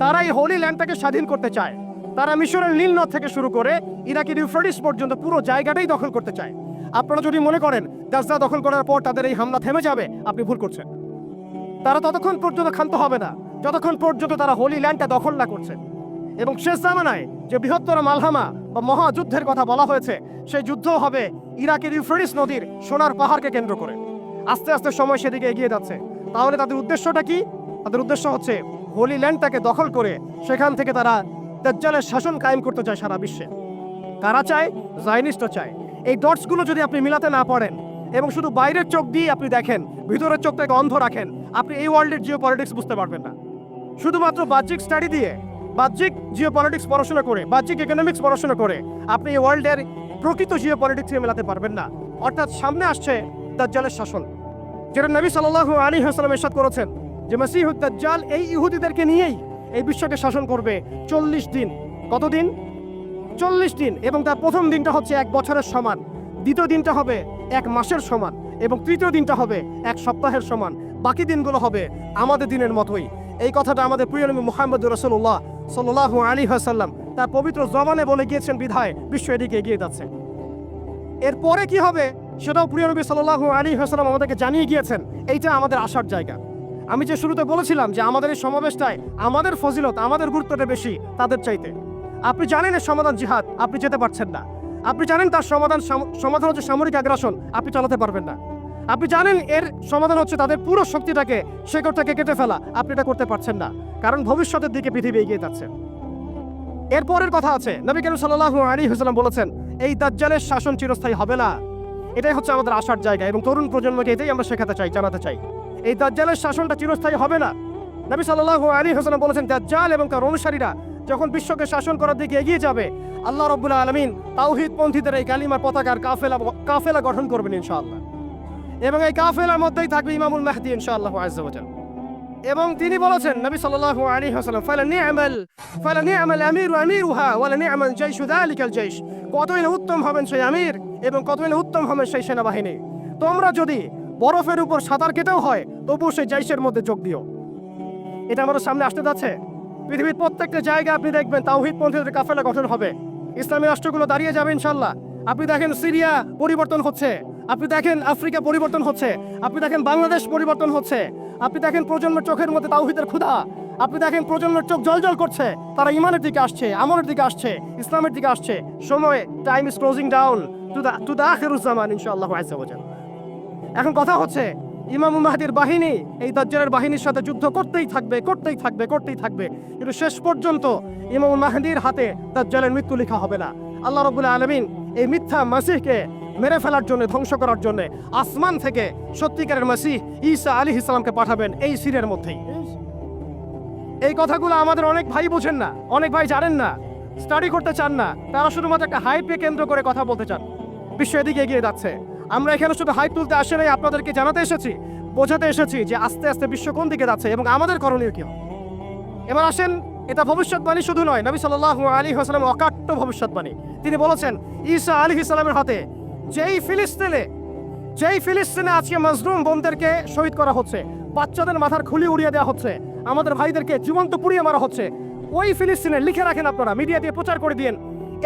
তারা এই হোলি ল্যান্ডটাকে স্বাধীন করতে চায়। তারা মিশরের নীল নদ থেকে শুরু করে ইরাকের ইউফ্রেটিস পর্যন্ত পুরো জায়গাটাই দখল করতে চায়। আপনারা যদি মনে করেন গাজা দখল করার পর তাদের এই হামলা থেমে যাবে, আপনি ভুল করছেন। তারা ততক্ষণ পর্যন্ত ক্ষান্ত হবে না যতক্ষণ পর্যন্ত তারা হোলি ল্যান্ডটা দখল না করছে। এবং শেষ জামানায় যে বৃহত্তর মালহামা বা মহাযুদ্ধের কথা বলা হয়েছে, সেই যুদ্ধ হবে ইরাকের ইউফ্রেটিস নদীর সোনার পাহাড়কে কেন্দ্র করে। আস্তে আস্তে সময় সেদিকে এগিয়ে যাচ্ছে। তাহলে তাদের উদ্দেশ্যটা কি? তাদের উদ্দেশ্য হচ্ছে হোলি ল্যান্ডটাকে দখল করে সেখান থেকে তারা দাজ্জালের শাসন কায়েম করতে চায় সারা বিশ্বে। কারা চায়? জায়নিস্টরা চায়। এই ডটসগুলো যদি আপনি মিলাতে না পারেন এবং শুধু বাইরের চোখ দিয়ে আপনি দেখেন, ভিতরের চোখটাকে অন্ধ রাখেন, আপনি এই ওয়ার্ল্ডের জিও পলিটিক্স বুঝতে পারবেন না। শুধুমাত্র বাহ্যিক স্টাডি দিয়ে, বাহ্যিক জিও পলিটিক্স পড়াশোনা করে, বাহ্যিক ইকোনমিক্স পড়াশোনা করে আপনি এই ওয়ার্ল্ডের প্রকৃত জিও পলিটিক্সকে মেলাতে পারবেন না। অর্থাৎ সামনে আসছে দাজ্জালের শাসন, যেটা নবী সাল্লাল্লাহু আলাইহি ওয়াসাল্লাম ইরশাদ করেছেন যে মসিহুদ দাজ্জাল এই ইহুদিদেরকে নিয়েই এই বিশ্বকে শাসন করবে 40 দিন। কতদিন? 40 দিন। এবং তার প্রথম দিনটা হচ্ছে 1 বছরের সমান, দ্বিতীয় দিনটা হবে 1 মাসের সমান, এবং তৃতীয় দিনটা হবে 1 সপ্তাহের সমান। বাকি দিনগুলো হবে আমাদের দিনের মতোই। এই কথাটা আমাদের প্রিয় নবী মুহাম্মদ রাসূলুল্লাহ সাল্লাল্লাহু আলাইহি ওয়াসাল্লাম তার পবিত্র জবানে বলে গিয়েছেন বিধায় বিশ্ব এদিকে এগিয়ে যাচ্ছে। এরপরে কি হবে সেটাও প্রিয় নবী সাল্লাল্লাহু আলাইহি ওয়াসাল্লাম আমাদেরকে জানিয়ে গিয়েছেন। এইটা আমাদের আসার জায়গা। আমি যে শুরুতে বলেছিলাম যে আমাদের এই সমাবেশটায় আমাদের ফজিলত, আমাদের গুরুত্বটা বেশি তাদের চাইতে। আপনি জানেন এর সমাধান জিহাদ, আপনি যেতে পারছেন না। আপনি জানেন তার সমাধান হচ্ছে সামরিক আগ্রাসন, আপনি চালাতে পারবেন না। আপনি জানেন এর সমাধান হচ্ছে তাদের পুরো শক্তিটাকে, শেকড়টাকে কেটে ফেলা, আপনি এটা করতে পারছেন না, কারণ ভবিষ্যতের দিকে পৃথিবী এগিয়ে যাচ্ছে। এরপরের কথা আছে, নবী করিম সাল্লাল্লাহু আলাইহি ওয়াসাল্লাম বলেছেন এই দাজ্জালের শাসন চিরস্থায়ী হবে না। এটাই হচ্ছে আমাদের আসার জায়গা, এবং তরুণ প্রজন্মকে এটাই আমরা শেখাতে চাই, জানাতে চাই। এই দাজ্জালের শাসনটা চিরস্থায়ী হবে না। নবী সাল্লাল্লাহু আলাইহি ওয়াসাল্লাম বলেছেন দাজ্জাল এবং তার অনুসারীরা যখন বিশ্বকে শাসন করার দিকে এগিয়ে যাবে, আল্লাহ রাব্বুল আলামিন তাওহীদ পন্থীদের এই কালিমার পতাকার কাফেলা গঠন করবেন ইনশাআল্লাহ। এবং এই কাফেলার মধ্যেই থাকবে ইমামুল মাহদী ইনশাআল্লাহ আযজা ওয়া জাল্লা। এবং তিনি বলেছেন নবী সাল্লাল্লাহু আলাইহি ওয়াসাল্লাম ফালানি'মাল আমিরু আমিরুহা ওয়া লানি'মাল জাইশু যালিকাল জাইশ। কতই না উত্তম হবেন সেই আমির এবং কতই না উত্তম হবেন সেই সেনাবাহিনী। তোমরা যদি বরফের উপর সাঁতার কেটেও হয় তবুও সেই জাইশের মধ্যে যোগ দিও। এটা আমাদের সামনে আসতে যাচ্ছে। পৃথিবীর প্রত্যেকটা জায়গায় আপনি দেখবেন তাওহীদ পন্থীদের কাফেলা গঠন হবে, ইসলামী রাষ্ট্রগুলো দাঁড়িয়ে যাবে ইনশাআল্লাহ। আপনি দেখেন সিরিয়া পরিবর্তন হচ্ছে, আপনি দেখেন আফ্রিকা পরিবর্তন হচ্ছে, আপনি দেখেন বাংলাদেশ পরিবর্তন হচ্ছে, আপনি দেখেন প্রজন্মের চোখের মধ্যে তাওহীদের ক্ষুধা, আপনি দেখেন প্রজন্মের চোখ জলজল করছে, তারা ঈমানের দিকে আসছে, আমলের দিকে আসছে, ইসলামের দিকে আসছে। সময়, time is closing down to the আখিরুজ জামান ইনশাআল্লাহ আযজা ওয়া জাল্লা। এখন কথা হচ্ছে ইমামুল মাহদীর বাহিনী এই দাজ্জালের বাহিনীর সাথে যুদ্ধ করতেই থাকবে, করতেই থাকবে, করতেই থাকবে, কিন্তু শেষ পর্যন্ত ইমামুল মাহদীর হাতে দাজ্জালের মৃত্যু লেখা হবে না। আল্লাহ রাব্বুল আলামিন এই মিথ্যা মাসিহকে মেরে ফেলার জন্য, ধ্বংস করার জন্য আসমান থেকে সত্যিকারের মাসিহ ঈসা আলাইহিস সালামকে পাঠাবেন এই সিরের মধ্যেই। এই কথাগুলো আমাদের অনেক ভাই বোঝেন না, অনেক ভাই জানেন না, স্টাডি করতে চান না। তারা শুধুমাত্র একটা হাইপকে কেন্দ্র করে কথা বলতে চান। বিশ্ব এদিকে এগিয়ে যাচ্ছে। আমরা এখানে শুধু হাইপ তুলতে আসে নাই, আপনাদেরকে জানাতে এসেছি, বোঝাতে এসেছি যে আস্তে আস্তে বিশ্ব কোন দিকে যাচ্ছে এবং আমাদের করণীয় কি। এবার আসেন, এটা ভবিষ্যৎবাণী শুধু নয়, নবী সাল্লাল্লাহু আলাইহি ওয়াসাল্লাম অকাট্য ভবিষ্যৎবাণী। তিনি বলেছেন ঈসা আলাইহিস সালামের হাতে যেই ফিলিস্তিনে আজকে মাজলুম বোনদেরকে শহীদ করা হচ্ছে, বাচ্চাদের মাথার খুলি উড়িয়ে দেওয়া হচ্ছে, আমাদের ভাইদেরকে জীবন্ত পুড়িয়ে মারা হচ্ছে, ওই ফিলিস্তিনে লিখে রাখেন আপনারা, মিডিয়া দিয়ে প্রচার করে দিন,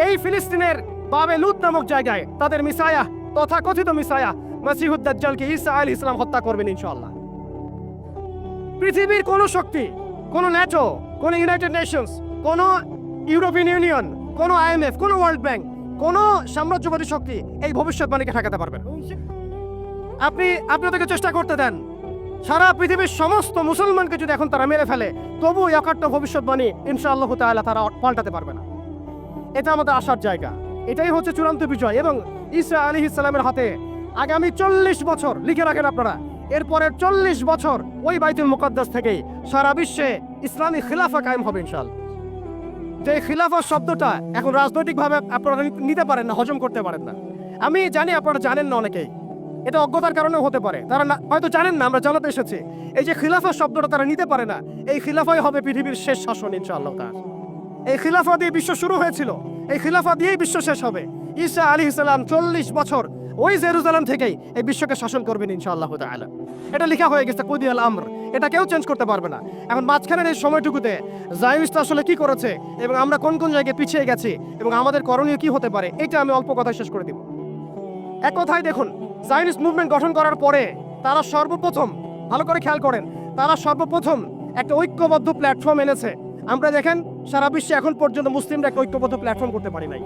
এই ফিলিস্তিনের বাবে লুত নামক জায়গায় তাদের মিসায়া, তথাকথিত মিসায়া মসিহুদ দাজ্জালকে ঈসা আলাইহিস সালাম হত্যা করবেন ইনশাআল্লাহ। পৃথিবীর কোন শক্তি, কোন ন্যাটো, কোন ইউনাইটেড নেশনস, কোন ইউরোপিয়ান ইউনিয়ন, কোন IMF, কোন ওয়ার্ল্ড ব্যাংক, কোন সাম্রাজ্যবাদী শক্তি এই ভবিষ্যৎবাণীকে ঠেকাতে পারবে না। আপনি আপনাদেরকে চেষ্টা করতে দেন, সারা পৃথিবীর সমস্ত মুসলমানকে যদি এখন তারা মেরে ফেলে, তবু অকাট্য ভবিষ্যৎবাণী ইনশাআল্লাহ তাআলা তারা পাল্টাতে পারবে না। এটা আমাদের আসার জায়গা, এটাই হচ্ছে চূড়ান্ত বিজয়। এবং ঈসা আলাইহিস সালামের হাতে আগামী 40 বছর লিখে রাখেন আপনারা, এরপরের 40 বছর ওই বাইতুল মুকাদ্দাস থেকেই সারা বিশ্বে ইসলামী খিলাফা কায়েম হবে ইনশাআল্লাহ। যে খিলাফা শব্দটা এখন রাজনৈতিকভাবে আপনারা নিতে পারেন না, হজম করতে পারেন না। আমি জানি আপনারা জানেন না, অনেকেই এটা অজ্ঞতার কারণেও হতে পারে, তারা হয়তো জানেন না, আমরা জানাতে এসেছি। এই যে খিলাফা শব্দটা তারা নিতে পারে না, এই খিলাফাই হবে পৃথিবীর শেষ শাসন ইনশাআল্লাহ তাআলা। এই খিলাফা দিয়ে বিশ্ব শুরু হয়েছিল, এই খিলাফা দিয়েই বিশ্ব শেষ হবে। ঈসা আলাইহিস সালাম 40 বছর ওই জেরুজালেম থেকেই এই বিশ্বকে শাসন করবেন ইনশাআল্লাহ তাআলা। এটা লেখা হয়ে গেছে কুদিয়াল আমর, এটা কেউ চেঞ্জ করতে পারবে না। এখন মাঝখানের এই সময়টুকুতে জায়নিস্ট আসলে কি করেছে এবং আমরা কোন কোন জায়গায় পিছিয়ে গেছি এবং আমাদের করণীয় কি হতে পারে, এটা আমি অল্প কথায় শেষ করে দিব। এক কথায় দেখুন, জায়নিস্ট মুভমেন্ট গঠন করার পরে তারা সর্বপ্রথম, ভালো করে খেয়াল করেন, তারা সর্বপ্রথম একটা ঐক্যবদ্ধ প্ল্যাটফর্ম এনেছে। আমরা দেখেন সারা বিশ্বে এখন পর্যন্ত মুসলিমরা একটা ঐক্যবদ্ধ প্ল্যাটফর্ম করতে পারি নাই।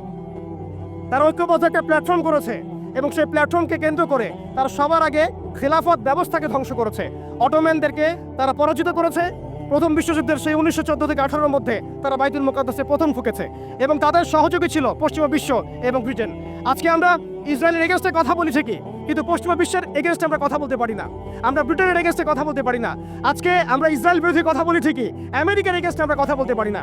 তারা ঐক্যবদ্ধ একটা প্ল্যাটফর্ম করেছে এবং সেই প্ল্যাটফর্মকে কেন্দ্র করে তারা সবার আগে খেলাফত ব্যবস্থাকে ধ্বংস করেছে। অটোম্যানদেরকে তারা পরাজিত করেছে। প্রথম বিশ্বযুদ্ধের সেই 1914 থেকে 18-এর মধ্যে তারা বাইতুল মুকাদ্দাসে প্রথম ফুঁকেছে এবং তাদের সহযোগী ছিল পশ্চিমা বিশ্ব এবং ব্রিটেন। আজকে আমরা ইসরায়েলের এগেনস্টে কথা বলি ঠিকই, কিন্তু পশ্চিমা বিশ্বের এগেনস্টে আমরা কথা বলতে পারি না। আমরা ব্রিটেনের এগেনস্টে কথা বলতে পারি না। আজকে আমরা ইসরায়েল বিরোধী কথা বলি ঠিকই, আমেরিকার এগেনস্টে আমরা কথা বলতে পারি না।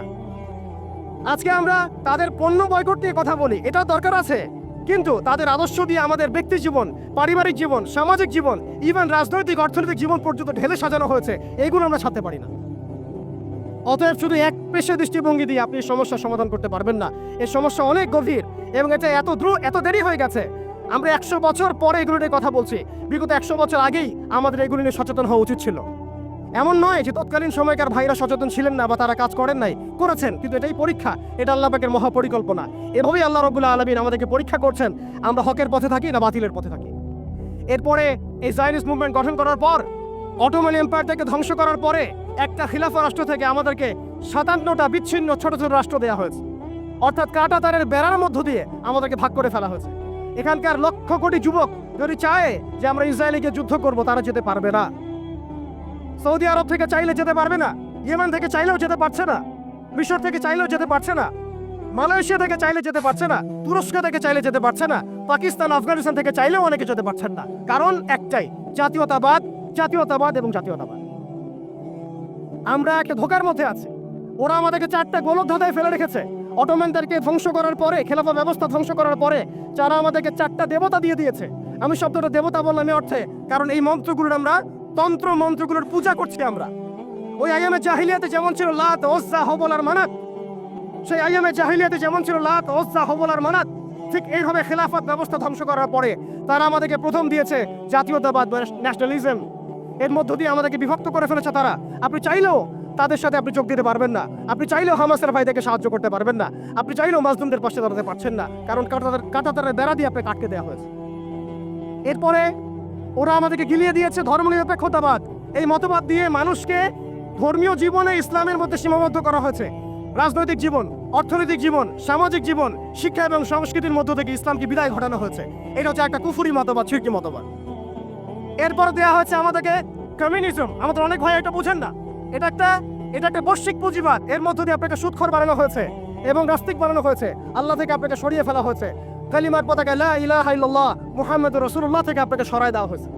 আজকে আমরা তাদের পণ্য বয়কট নিয়ে কথা বলি, এটা দরকার আছে, কিন্তু তাদের আদর্শ দিয়ে আমাদের ব্যক্তি জীবন, পারিবারিক জীবন, সামাজিক জীবন, ইভেন রাজনৈতিক অর্থনৈতিক জীবন পর্যন্ত ঢেলে সাজানো হয়েছে, এইগুলো আমরা ছাড়তে পারি না। অতএব শুধু এক পেশা দৃষ্টিভঙ্গি দিয়ে আপনি সমস্যার সমাধান করতে পারবেন না। এই সমস্যা অনেক গভীর এবং এটা এত দেরি হয়ে গেছে। আমরা 100 বছর পরে এগুলো নিয়ে কথা বলছি। বিগত 100 বছর আগেই আমাদের এগুলো নিয়ে সচেতন হওয়া উচিত ছিল। এমন নয় যে তৎকালীন সময়কার ভাইরা সচেতন ছিলেন না বা তারা কাজ করেন নাই, করেছেন, কিন্তু এটাই পরীক্ষা, এটা আল্লাহ পাকের মহাপরিকল্পনা। এভাবেই আল্লাহ রাব্বুল আলামিন আমাদেরকে পরীক্ষা করছেন, আমরা হকের পথে থাকি না বাতিলের পথে থাকি। এরপরে এই জায়নিস্ট মুভমেন্ট গঠন করার পর, অটোমান এম্পায়ারটাকে ধ্বংস করার পরে একটা খিলাফা রাষ্ট্র থেকে আমাদেরকে 57টা বিচ্ছিন্ন ছোট ছোট রাষ্ট্র দেওয়া হয়েছে। অর্থাৎ কাঁটাতারের বেড়ার মধ্য দিয়ে আমাদেরকে ভাগ করে ফেলা হয়েছে। এখানকার লক্ষ কোটি যুবক যদি চায় যে আমরা ইসরায়েলকে যুদ্ধ করব, তারা যেতে পারবে না। সৌদি আরব থেকে চাইলে যেতে পারবে না, ইয়েমেন থেকে চাইলেও যেতে পারছে না, মিশর থেকে চাইলেও যেতে পারছে না, মালয়েশিয়া থেকে চাইলে যেতে পারছে না, তুরস্ক থেকে চাইলে যেতে পারছে না, পাকিস্তান, আফগানিস্তান থেকে চাইলেও অনেকে যেতে পারছেন না। কারণ একটাই, জাতীয়তাবাদ, জাতীয়তাবাদ এবং জাতীয়তাবাদ। আমরা একটা ধোকার মধ্যে আছি। ওরা আমাদেরকে 4টা গোলকধাঁধায় ফেলে রেখেছে। অটোম্যানদেরকে ধ্বংস করার পরে, খেলাফা ব্যবস্থা ধ্বংস করার পরে যারা আমাদেরকে 4টা দেবতা দিয়ে দিয়েছে। আমি শব্দটা দেবতা বললাম এই অর্থে, কারণ এই মন্ত্রগুলোর আমরা তন্ত্র মন্ত্রগুলোর পূজা করছি আমরা। ওই আইয়ামে জাহিলিয়াতে যেমন ছিল লাত, ওজ্জা, হবল আর মানাত, সেই আইয়ামে জাহিলিয়াতে যেমন ছিল লাত, ওজ্জা, হবল আর মানাত, ঠিক এইভাবে খেলাফত ব্যবস্থা ধ্বংস করার পরে তারা আমাদেরকে প্রথম দিয়েছে জাতীয়তাবাদ বা ন্যাশনালিজম। এর মধ্য দিয়ে আমাদেরকে বিভক্ত করে ফেলেছে তারা। আপনি চাইলেও তাদের সাথে আপনি যোগ দিতে পারবেন না, আপনি চাইলেও হামাসের ভাইদেরকে সাহায্য করতে পারবেন না, আপনি চাইলেও মাজলুমদের পাশে দাঁড়াতে পারছেন না, কারণ কাঁটাতারের বেড়া দিয়ে আপনাকে আটকে দেওয়া হয়েছে। এরপরে ওরা আমাদেরকে গিলিয়ে দিয়েছে ধর্মনিরপেক্ষতাবাদ। এই মতবাদ দিয়ে মানুষকে ধর্মীয় জীবনে ইসলামের মধ্যে সীমাবদ্ধ করা হয়েছে। রাজনৈতিক জীবন, অর্থনৈতিক জীবন, সামাজিক জীবন, শিক্ষা এবং সংস্কৃতির মধ্য থেকে ইসলামকে বিদায় ঘটানো হয়েছে। এটা হচ্ছে একটা কুফরি মতবাদ, শিরকি মতবাদ। এরপর দেওয়া হয়েছে আমাদেরকে কমিউনিজম। আমাদের অনেক ভাই এটা বুঝেন না, এটা একটা বৈশ্বিক পুঁজিবাদ। এর মধ্য দিয়ে আপনাকে সুদখোর বানানো হয়েছে এবং নাস্তিক বানানো হয়েছে, আল্লাহ থেকে আপনাকে সরিয়ে ফেলা হয়েছে। কালিমার পতাকা লা ইলাহা ইল্লাল্লাহ মুহাম্মাদুর রাসূলুল্লাহ থেকে আপনাকে সরায় দেওয়া হয়েছে।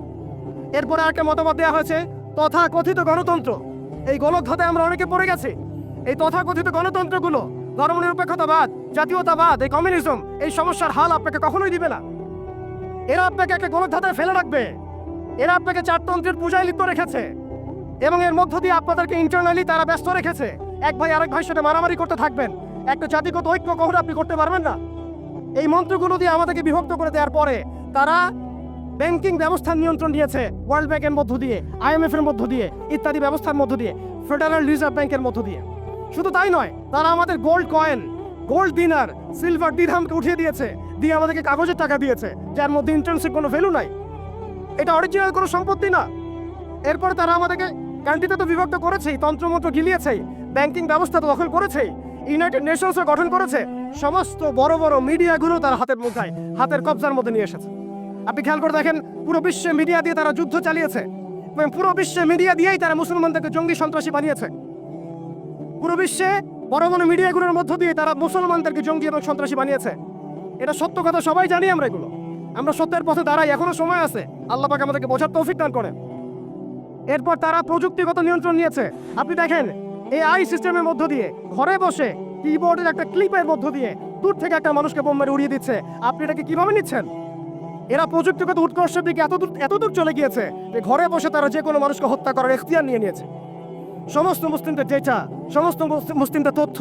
এরপরে একটা মতবাদ দেওয়া হয়েছে তথাকথিত গণতন্ত্র। এই গোলকধাঁধায় আমরা অনেকে পড়ে গেছি। এই তথাকথিত গণতন্ত্রগুলো, ধর্মনিরপেক্ষতাবাদ, জাতীয়তাবাদ, এই কমিউনিজম, এই সমস্যার হাল আপনাকে কখনোই দিবে না। এরা আপনাকে একটা গোলকধাঁধায় ফেলে রাখবে। এরা আপনাকে চারতন্ত্রের পূজায় লিপ্ত রেখেছে এবং এর মধ্য দিয়ে আপনাদেরকে ইন্টারনালি তারা ব্যস্ত রেখেছে। এক ভাই আরেক ভাইয়ের সাথে মারামারি করতে থাকবেন, একটা জাতিগত ঐক্য কখনো আপনি করতে পারবেন না। এই মন্ত্রগুলো দিয়ে আমাদেরকে বিভক্ত করে দেওয়ার পরে তারা ব্যাংকিং ব্যবস্থার নিয়ন্ত্রণ নিয়েছে, ওয়ার্ল্ড ব্যাংকের মধ্য দিয়ে, IMF এর মধ্য দিয়ে, ইত্যাদি ব্যবস্থার মধ্য দিয়ে, ফেডারেল রিজার্ভ ব্যাংকের মধ্য দিয়ে। শুধু তাই নয়, তারা আমাদের গোল্ড কয়েন, গোল্ড দিনার, সিলভার দিরহামকে উঠিয়ে দিয়েছে, দিয়ে আমাদেরকে কাগজের টাকা দিয়েছে, যার মধ্যে ইন্টারেন্সিক কোনো ভ্যালু নাই। এটা অরিজিনাল কোনো সম্পত্তি না। এরপরে তারা আমাদেরকে কান্ট্রিতে তো বিভক্ত করেছেই, তন্ত্রমন্ত্র গিলিয়েছেই, ব্যাংকিং ব্যবস্থা তো দখল করেছেই, ইউনাইটেড নেশনসও গঠন করেছে, সমস্ত বড় বড় মিডিয়াগুলো তার হাতের কবজার মধ্যে নিয়ে এসেছে। আপনি খেয়াল করে দেখেন, পুরো বিশ্বে মিডিয়া দিয়ে তারা যুদ্ধ চালিয়েছে এবং পুরো বিশ্বে মিডিয়া দিয়েই তারা মুসলমানদেরকে জঙ্গি সন্ত্রাসী বানিয়েছে। পুরো বিশ্বে বড় বড় মিডিয়াগুলোর মধ্য দিয়ে তারা মুসলমানদেরকে জঙ্গি এবং সন্ত্রাসী বানিয়েছে। এটা সত্য কথা, সবাই জানি এগুলো। আমরা সত্যের পথে দাঁড়াই, এখনো সময় আছে, আল্লাহ পাক আমাদেরকে বোঝার তৌফিক দান করেন। এরপর তারা প্রযুক্তিগত নিয়ন্ত্রণ নিয়েছে। আপনি দেখেন AI সিস্টেমের মধ্য দিয়ে ঘরে বসে কিবোর্ডের একটা ক্লিপের মধ্য দিয়ে দূর থেকে একটা মানুষকে বোম মেরে উড়িয়ে দিচ্ছে। আপনি এটাকে কিভাবে নিচ্ছেন? এরা প্রযুক্তিগত উৎকর্ষের দিকে এতদূর চলে গিয়েছে যে ঘরে বসে তারা যে কোনো মানুষকে হত্যা করার এখতিয়ার নিয়ে নিয়েছে। সমস্ত মুসলিমদের ডেটা, সমস্ত মুসলিমদের তথ্য,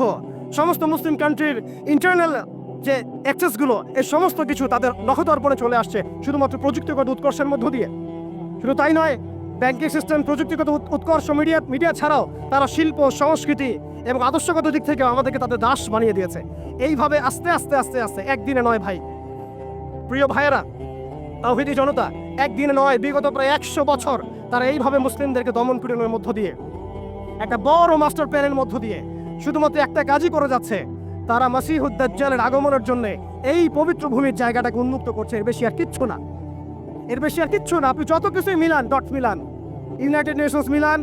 সমস্ত মুসলিম কান্ট্রির ইন্টারনাল যে অ্যাক্সেসগুলো, এই সমস্ত কিছু তাদের নখদর্পণে চলে আসছে শুধুমাত্র প্রযুক্তিগত উৎকর্ষের মধ্য দিয়ে। শুধু তাই নয়, ব্যাংকিং সিস্টেম, প্রযুক্তিগত উৎকর্ষ, মিডিয়া ছাড়াও তারা শিল্প, সংস্কৃতি এবং আদর্শগত দিক থেকে আমাদেরকে তাদের দাস বানিয়ে দিয়েছে। এইভাবে আস্তে আস্তে আস্তে আস্তে, একদিনে নয় ভাই, প্রিয় ভাইয়েরা, তাওহীদি জনতা, একদিনে নয়, বিগত প্রায় 100 বছর তারা এইভাবে মুসলিমদেরকে দমন পীড়নের মধ্য দিয়ে, একটা বড় মাস্টার প্ল্যানের মধ্য দিয়ে শুধুমাত্র একটা কাজই করে যাচ্ছে, তারা মাসিহুদ দাজ্জালের আগমনের জন্য এই পবিত্র ভূমির জায়গাটাকে উন্মুক্ত করছে। এর বেশি আর কিচ্ছু না, এর বেশি আর কিচ্ছু না। আপনি যত কিছুই Milan, dot Milan, United Nations Milan,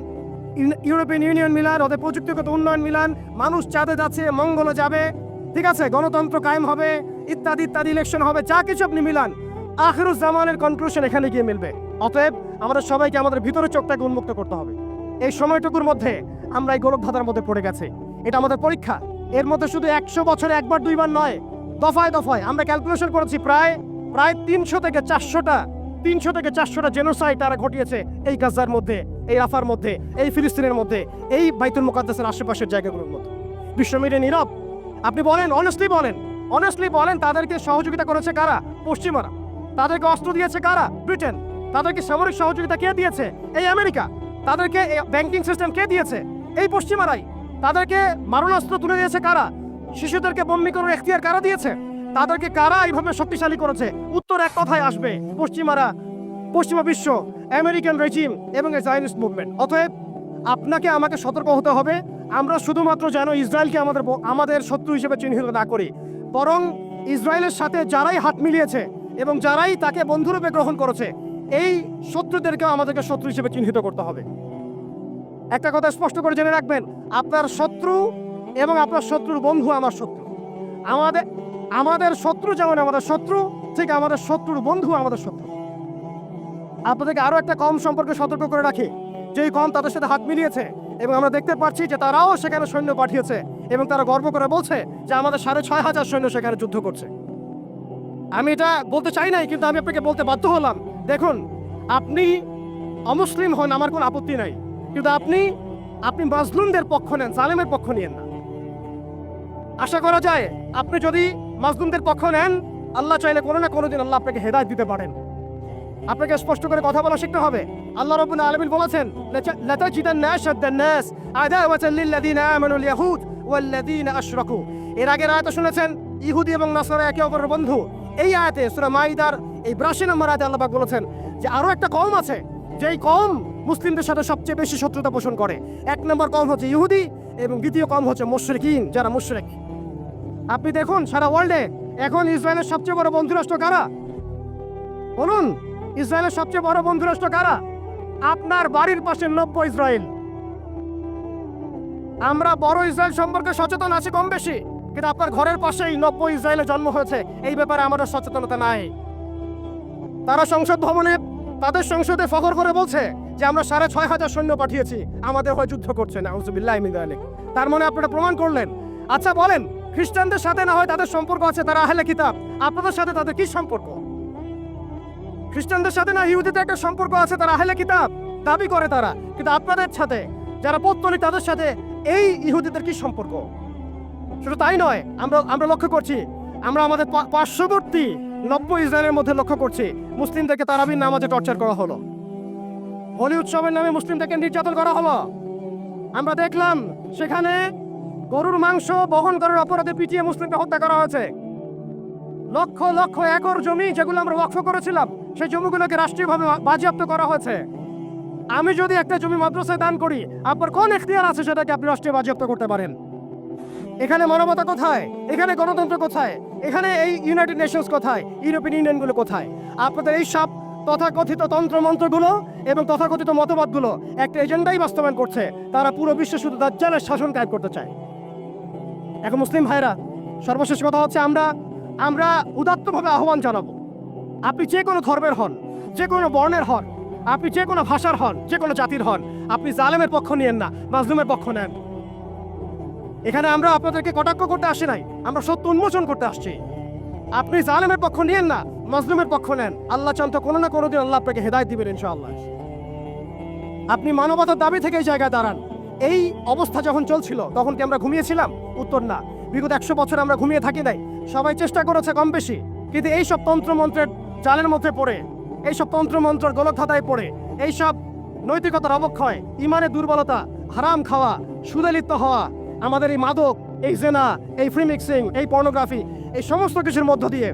European union Milan, ওদের প্রযুক্তিগত উন্নয়ন মিলান, মানুষ চাঁদে যাচ্ছে, মঙ্গলে যাবে, ঠিক আছে, গণতন্ত্র কায়েম হবে, ইত্যাদি ইত্যাদি, ইলেকশন হবে, যা কিছু আপনি মিলান, আখিরুজ জামানের কনক্লুশন এখানে গিয়ে মিলবে। অতএব আমাদের সবাইকে আমাদের ভিতরে চোখটাকে উন্মুক্ত করতে হবে। এই সময়টুকুর মধ্যে আমরা এই গোলকধাঁধার মধ্যে পড়ে গেছে, এটা আমাদের পরীক্ষা। এর মধ্যে শুধু 100 বছরে একবার দুইবার নয়, দফায় দফায় আমরা ক্যালকুলেশন করেছি, প্রায় 300 থেকে 400টা জেনোসাইড তারা ঘটিয়েছে এই গাজার মধ্যে, এই রাফার মধ্যে, এই ফিলিস্তিনের মধ্যে, এই বাইতুল মুকাদ্দাসের আশেপাশের জায়গাগুলোর মধ্যে। বিশ্ব মিডিয়া নীরব। আপনি বলেন, অনেস্টলি বলেন, তাদেরকে সহযোগিতা করেছে কারা? পশ্চিমারা। তাদেরকে অস্ত্র দিয়েছে কারা? ব্রিটেন। তাদেরকে সামরিক সহযোগিতা কে দিয়েছে? এই আমেরিকা। তাদেরকে ব্যাংকিং সিস্টেম কে দিয়েছে? এই পশ্চিমারাই। তাদেরকে মারণাস্ত্র তুলে দিয়েছে কারা? শিশুদেরকে বন্দি করার এখতিয়ার কারা দিয়েছে? তাদেরকে কারা এইভাবে শক্তিশালী করেছে? উত্তর এক কথায় আসবে, পশ্চিমারা, পশ্চিমা বিশ্ব, আমেরিকান রেজিম এবং এই জায়নিস্ট মুভমেন্ট। অতএব আপনাকে আমাকে সতর্ক হতে হবে, আমরা শুধুমাত্র যেন ইসরায়েলকে আমাদের শত্রু হিসেবে চিহ্নিত না করি, বরং ইসরায়েলের সাথে যারাই হাত মিলিয়েছে এবং যারাই তাকে বন্ধুরূপে গ্রহণ করেছে, এই শত্রুদেরকেও আমাদেরকে শত্রু হিসেবে চিহ্নিত করতে হবে। একটা কথা স্পষ্ট করে জেনে রাখবেন, আপনার শত্রু এবং আপনার শত্রুর বন্ধু আমার শত্রু। আমাদের শত্রু যেমন আমাদের শত্রু, ঠিক আমাদের শত্রুর বন্ধু আমাদের শত্রু। আপনাদেরকে আরো একটা কম সম্পর্কে সতর্ক করে রাখি, যেই কম তাদের সাথে হাত মিলিয়েছে এবং আমরা দেখতে পাচ্ছি যে তারাও সেখানে সৈন্য পাঠিয়েছে এবং তারা গর্ব করে বলছে যে আমাদের 6,500 সৈন্য সেখানে যুদ্ধ করছে। আমি এটা বলতে চাই নাই, কিন্তু আমি আপনাকে বলতে বাধ্য হলাম। দেখুন, আপনি অমুসলিম হন, আমার কোনো আপত্তি নাই, কিন্তু আপনি মাজলুমদের পক্ষ নেন, জালেমের পক্ষ নিয়েন না। আশা করা যায় আপনি যদি মাজলুমদের পক্ষ নেন, আল্লাহ চাইলে কোনো না কোনো দিন আল্লাহ আপনাকে হেদায়েত দিতে পারেন। আপনাকে স্পষ্ট করে কথা বলা শিখতে হবে। আল্লাহ রাব্বুল আলামিন বলেছেন, লাতাজিদান্না আশাদ্দান নাস আদাওয়াতান লিল্লাযিনা আমানুল ইয়াহুদ ওয়াল্লাযিনা আশরাকু। এর আগের আয়াতে শুনেছেন ইহুদি এবং নাসারা একে অপরের বন্ধু। এই আয়াতে সূরা মাইদার এই 82 নম্বর আয়াতে আল্লাহ পাক বলেছেন যে আরো একটা কওম আছে, যেই কওম মুসলিমদের সাথে সবচেয়ে বেশি শত্রুতা পোষণ করে। 1 নম্বর কওম হচ্ছে ইহুদি এবং দ্বিতীয় কওম হচ্ছে মুশরিকিন, যারা মুশরিক। আপনি দেখুন সারা ওয়ার্ল্ডে এখন ইসরায়েলের সবচেয়ে বড় বন্ধু রাষ্ট্র কারা? বলুন, ইসরায়েলের সবচেয়ে বড় বন্ধু রাষ্ট্র কারা? আপনার বাড়ির পাশে নব্য ইসরায়েল। আমরা বড় ইসরায়েল সম্পর্কে সচেতন আছি কম বেশি, কিন্তু আপনার ঘরের পাশেই নব্য ইসরায়েলে জন্ম হয়েছে, এই ব্যাপারে আমাদের সচেতনতা নাই। তারা সংসদ ভবনে তাদের সংসদে ফখর করে বলছে যে আমরা 6,500 সৈন্য পাঠিয়েছি, আমাদের হয়ে যুদ্ধ করছে। নাউযুবিল্লাহি মিন যালিক। তার মানে আপনারা প্রমাণ করলেন। আচ্ছা বলেন, খ্রিস্টানদের সাথে না হয় তাদের সম্পর্ক আছে, তারা আহলে কিতাব, আপনাদের সাথে তাদের কি সম্পর্ক? খ্রিস্টানদের সাথে না ইহুদিদের একটা সম্পর্ক আছে, তারা আহলে কিতাব দাবি করে তারা, কিন্তু আপনাদের সাথে যারা পৌত্তলিক তাদের সাথে এই ইহুদিদের কি সম্পর্ক? শুধু তাই নয়, আমরা লক্ষ্য করছি, আমরা আমাদের পার্শ্ববর্তী নব্য ইসরায়েলের মধ্যে লক্ষ্য করছি মুসলিমদেরকে তারাবির নামাজে টর্চার করা হলো, হোলি উৎসবের নামে মুসলিমদেরকে নির্যাতন করা হলো। আমরা দেখলাম সেখানে গরুর মাংস বহন করার অপরাধে পিটিয়ে মুসলিমকে হত্যা করা হয়েছে। লক্ষ লক্ষ একর জমি যেগুলো আমরা ওয়াকফ করেছিলাম, সেই জমিগুলোকে রাষ্ট্রীয়ভাবে বাজেয়াপ্ত করা হয়েছে। আমি যদি একটা জমি মাদ্রাসায় দান করি, আপনার কোন এখতিয়ার আছে সেটাকে আপনি রাষ্ট্রীয় বাজেয়াপ্ত করতে পারেন? এখানে মানবতা কোথায়? এখানে গণতন্ত্র কোথায়? এখানে এই ইউনাইটেড নেশনস কোথায়? ইউরোপিয়ান ইউনিয়নগুলো কোথায়? আপনাদের এই সব তথাকথিত তন্ত্রমন্ত্রগুলো এবং তথাকথিত মতবাদগুলো একটা এজেন্ডাই বাস্তবায়ন করছে। তারা পুরো বিশ্বে শুধু দাজ্জালের শাসন কায়েম করতে চায়। এখন মুসলিম ভাইরা, সর্বশেষ কথা হচ্ছে, আমরা উদাত্তভাবে আহ্বান জানাবো, আপনি যে কোনো ধর্মের হন, যে কোনো বর্ণের হন, আপনি যে কোনো ভাষার হন, যে কোনো জাতির হন, আপনি জালেমের পক্ষ নিয়েন না, মাজলুমের পক্ষ নেন। এখানে আমরা আপনাদেরকে কটাক্ষ করতে আসি নাই, আমরা সত্য উন্মোচন করতে আসছি। আপনি জালেমের পক্ষ নিয়েন না, মাজলুমের পক্ষ নেন। আল্লাহ চান তো কোনো না কোনো দিন আল্লাহ আপনাকে হেদায়েত দিবেন ইনশাআল্লাহ। আপনি মানবতার দাবি থেকে এই জায়গায় দাঁড়ান। এই অবস্থা যখন চলছিল তখন কি আমরা ঘুমিয়েছিলাম? উত্তর না। বিগত 100 বছর আমরা ঘুমিয়ে থাকি নাই, সবাই চেষ্টা করেছে কম বেশি, কিন্তু এইসব তন্ত্রমন্ত্রের জালের মধ্যে পড়ে, এইসব তন্ত্রমন্ত্রের গোলকধাঁধায় পড়ে, এইসব নৈতিকতার অবক্ষয়, ইমানের দুর্বলতা, হারাম খাওয়া, সুদে লিপ্ত হওয়া, আমাদের এই মাদক, এই জেনা, এই ফ্রি মিক্সিং, এই পর্নোগ্রাফি, এই সমস্ত কিছুর মধ্য দিয়ে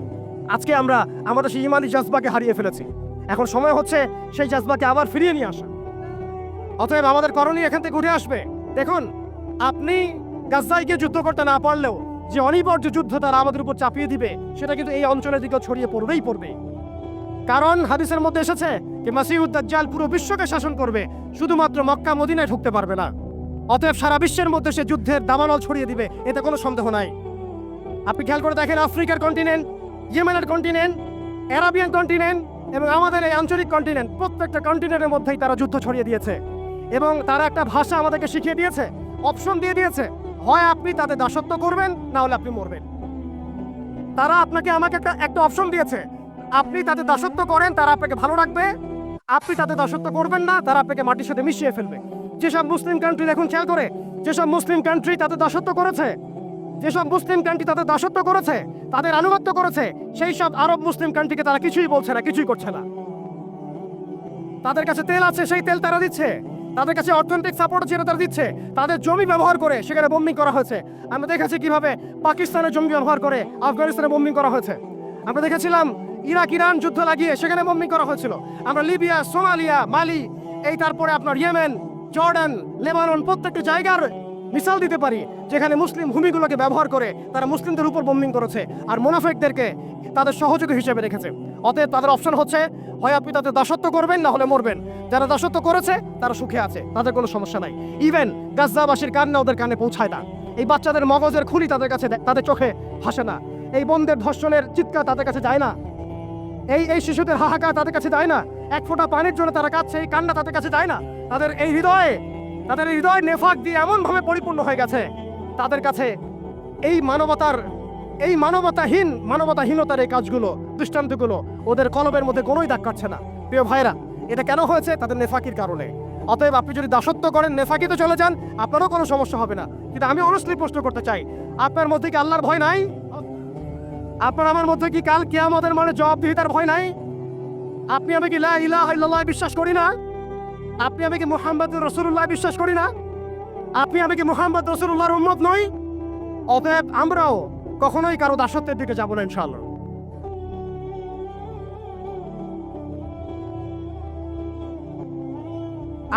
আজকে আমরা আমাদের সেই ইমানি জাজবাকে হারিয়ে ফেলেছি। এখন সময় হচ্ছে সেই জাজবাকে আবার ফিরিয়ে নিয়ে আসা। অতএব আমাদের করণীয় এখান থেকে উঠে আসবে। দেখুন, আপনি গাজায় গিয়ে যুদ্ধ করতে না পারলেও যে অনিবার্য যুদ্ধ তারা আমাদের উপর চাপিয়ে দিবে, সেটা কিন্তু এই অঞ্চলের দিকে ছড়িয়ে পড়বেই পড়বে। কারণ হাদিসের মধ্যে এসেছে যে মাসিহুদ দাজ্জাল পুরো বিশ্বকে শাসন করবে, শুধুমাত্র মক্কা মদিনায় ঢুকতে পারবে না। অতএব সারা বিশ্বের মধ্যে সে যুদ্ধের দাবানল ছড়িয়ে দিবে, এতে কোনো সন্দেহ নাই। আপনি খেয়াল করে দেখেন, আফ্রিকার কন্টিনেন্ট, ইয়েমেনের কন্টিনেন্ট, অ্যারাবিয়ান কন্টিনেন্ট এবং আমাদের এই আঞ্চলিক কন্টিনেন্ট, প্রত্যেকটা কন্টিনেন্টের মধ্যেই তারা যুদ্ধ ছড়িয়ে দিয়েছে এবং তারা একটা ভাষা আমাদেরকে শিখিয়ে দিয়েছে, অপশন দিয়ে দিয়েছে, হয় আপনি তাদের দাসত্ব করবেন, না হলে আপনি মরবেন। তারা আপনাকে আমাকে একটা অপশন দিয়েছে, আপনি তাদের দাসত্ব করেন, তারা আপনাকে ভালো রাখবে, আপনি তাদের দাসত্ব করবেন না, তারা আপনাকে মাটির সাথে মিশিয়ে ফেলবে। যেসব মুসলিম কান্ট্রি দেখুন, খেয়াল করে, যেসব মুসলিম কান্ট্রি তাদের দাসত্ব করেছে, যেসব মুসলিম কান্ট্রি তাদের দাসত্ব করেছে, তাদের আনুগত্য করেছে, সেই সব আরব মুসলিম কান্ট্রিকে তারা কিছুই বলছে না, কিছুই করছে না। তাদের কাছে তেল আছে, সেই তেল তারা দিচ্ছে, তাদের কাছে অর্থনৈতিক সাপোর্ট যেটা তারা দিচ্ছে, তাদের জমি ব্যবহার করে সেখানে বোম্বিং করা হয়েছে। আমরা দেখেছি কিভাবে পাকিস্তানের জমি ব্যবহার করে আফগানিস্তানে বোম্বিং করা হয়েছে। আমরা দেখেছিলাম ইরাক ইরান যুদ্ধ লাগিয়ে সেখানে বোম্বিং করা হয়েছিল। আমরা লিবিয়া, সোমালিয়া, মালি, এই তারপরে আপনার ইয়েমেন, জর্ডান, লেবানন, প্রত্যেকটা জায়গার মিসাল দিতে পারি যেখানে মুসলিম ভূমিগুলোকে ব্যবহার করে তারা মুসলিমদের উপর বোম্বিং করেছে আর মুনাফিকদেরকে তাদের সহযোগী হিসেবে রেখেছে। অতএব তাদের অপশন হচ্ছে, হয় আপনি তাদের দাসত্ব করবেন, না হলে মরবেন। যারা দাসত্ব করেছে তারা সুখে আছে, তাদের কোনো সমস্যা নাই। ইভেন গাজ্জাবাসীর কান্না ওদের কানে পৌঁছায় না। এই বাচ্চাদের মগজের খুলি তাদের কাছে, তাদের চোখে ভাসে না। এই বোনদের ধর্ষণের চিৎকার তাদের কাছে যায় না। এই শিশুদের হাহাকার তাদের কাছে যায় না। এক ফোঁটা পানির জন্য তারা কাঁদছে, এই কান্না তাদের কাছে যায় না। তাদের হৃদয় নেফাক দিয়ে এমন ভাবে পরিপূর্ণ হয়ে গেছে, তাদের কাছে এই মানবতাহীনতার এই কাজগুলো, দৃষ্টান্তগুলো ওদের কলবের মধ্যে কোনোই দাগ কাটছে না। প্রিয় ভাইরা, এটা কেন হয়েছে? তাদের নেফাকির কারণে। অতএব আপনি যদি দাসত্ব করেন, নেফাকি তো চলে যান, আপনারও কোনো সমস্যা হবে না। কিন্তু আমি অনেস্টলি প্রশ্ন করতে চাই, আপনার মধ্যে কি আল্লাহর ভয় নাই? আপনার আমার মধ্যে কি কাল কিয়ামতের মানে জবাবদিহিতার ভয় নাই? আপনি আমি কি লা ইলাহা ইল্লাল্লাহ বিশ্বাস করি না? আপনি আমি কি মুহাম্মদুর রাসূলুল্লাহ বিশ্বাস করি না? আপনি আমি কি মুহাম্মদ রাসূলুল্লাহর উম্মত নই? অতএব আমরাও কখনোই কারো দাসত্বের দিকে যাব না ইনশাআল্লাহ।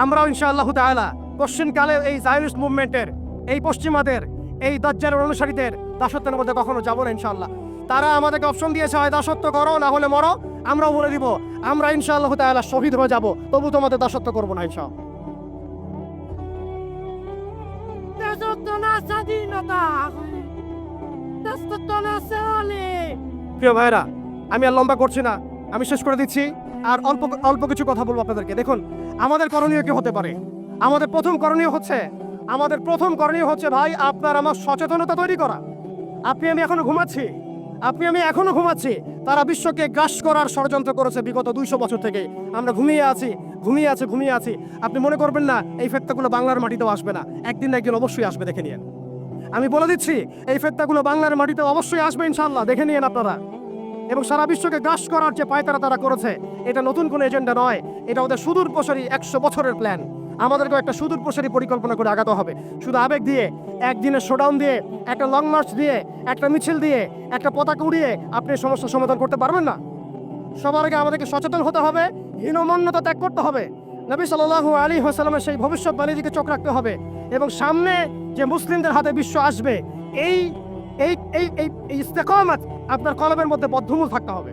আমরাও ইনশাআল্লাহ তাআলা পশ্চিমকালে এই জায়নিস্ট মুভমেন্টের, এই পশ্চিমাদের, এই দাজ্জালের অনুসারীদের দাসত্বের মধ্যে কখনো যাব না ইনশাআল্লাহ। তারা আমাদেরকে অপশন দিয়েছে, হয় দাসত্ব করো, না হলে মরো। আমরাও বলে দিব, আমরা ইনশাআল্লাহ তাআলা শহীদ হয়ে যাব, তবু তোমাদের দাসত্ব করবো না ইনশাআল্লাহ। প্রিয় ভাইরা, আমি আর লম্বা করছি না, আমি শেষ করে দিচ্ছি। আর অল্প কিছু কথা বলবো আপনাদেরকে। দেখুন, আমাদের করণীয় কি হতে পারে? আমাদের প্রথম করণীয় হচ্ছে ভাই, আপনার আমার সচেতনতা তৈরি করা। আপনি আমি এখনো ঘুমাচ্ছি। তারা বিশ্বকে গ্রাস করার ষড়যন্ত্র করেছে বিগত 200 বছর থেকে। আমরা ঘুমিয়ে আছি। আপনি মনে করবেন না এই ফেতনাগুলো বাংলার মাটিতেও আসবে না। একদিন না একদিন অবশ্যই আসবে, দেখে নিয়েন। আমি বলে দিচ্ছি, এই ফেতনাগুলো বাংলার মাটিতেও অবশ্যই আসবে ইনশাআল্লাহ, দেখে নিয়েন আপনারা। এবং সারা বিশ্বকে গ্রাস করার যে পায়তারা তারা করেছে, এটা নতুন কোনো এজেন্ডা নয়, এটা ওদের সুদূর প্রসারী 100 বছরের প্ল্যান। আমাদেরকেও একটা সুদূর প্রসারী পরিকল্পনা করে আগাতে হবে। শুধু আবেগ দিয়ে, একদিনের শোডাউন দিয়ে, একটা লং মার্চ দিয়ে, একটা মিছিল দিয়ে, একটা পতাকা উড়িয়ে আপনি সমস্যার সমাধান করতে পারবেন না। সবার আগে আমাদেরকে সচেতন হতে হবে, হীনমন্যতা ত্যাগ করতে হবে, নবী সাল্লাল্লাহু আলাইহি ওয়াসাল্লামের সেই ভবিষ্যৎবাণীর দিকে চোখ রাখতে হবে, এবং সামনে যে মুসলিমদের হাতে বিশ্ব আসবে, এই ইস্তেকামাত আপনার কলবের মধ্যে বদ্ধমূল থাকতে হবে।